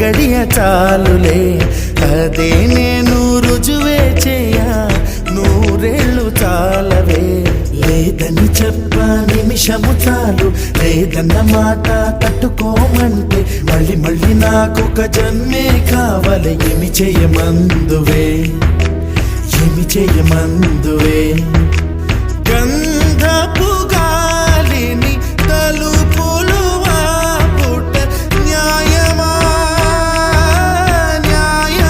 గడియ చాలులే అదే నేను రుజువే చేయ నూరేళ్ళు చాలవే లేదని చెప్ప నిమిషము చాలు లేదన్న మాట తట్టుకోమంటే మళ్ళీ మళ్ళీ నాకొక జన్మే కావాలి ఏమి చేయమందువే ఏమి చేయమందువే గంధపు గాలిని తలుపు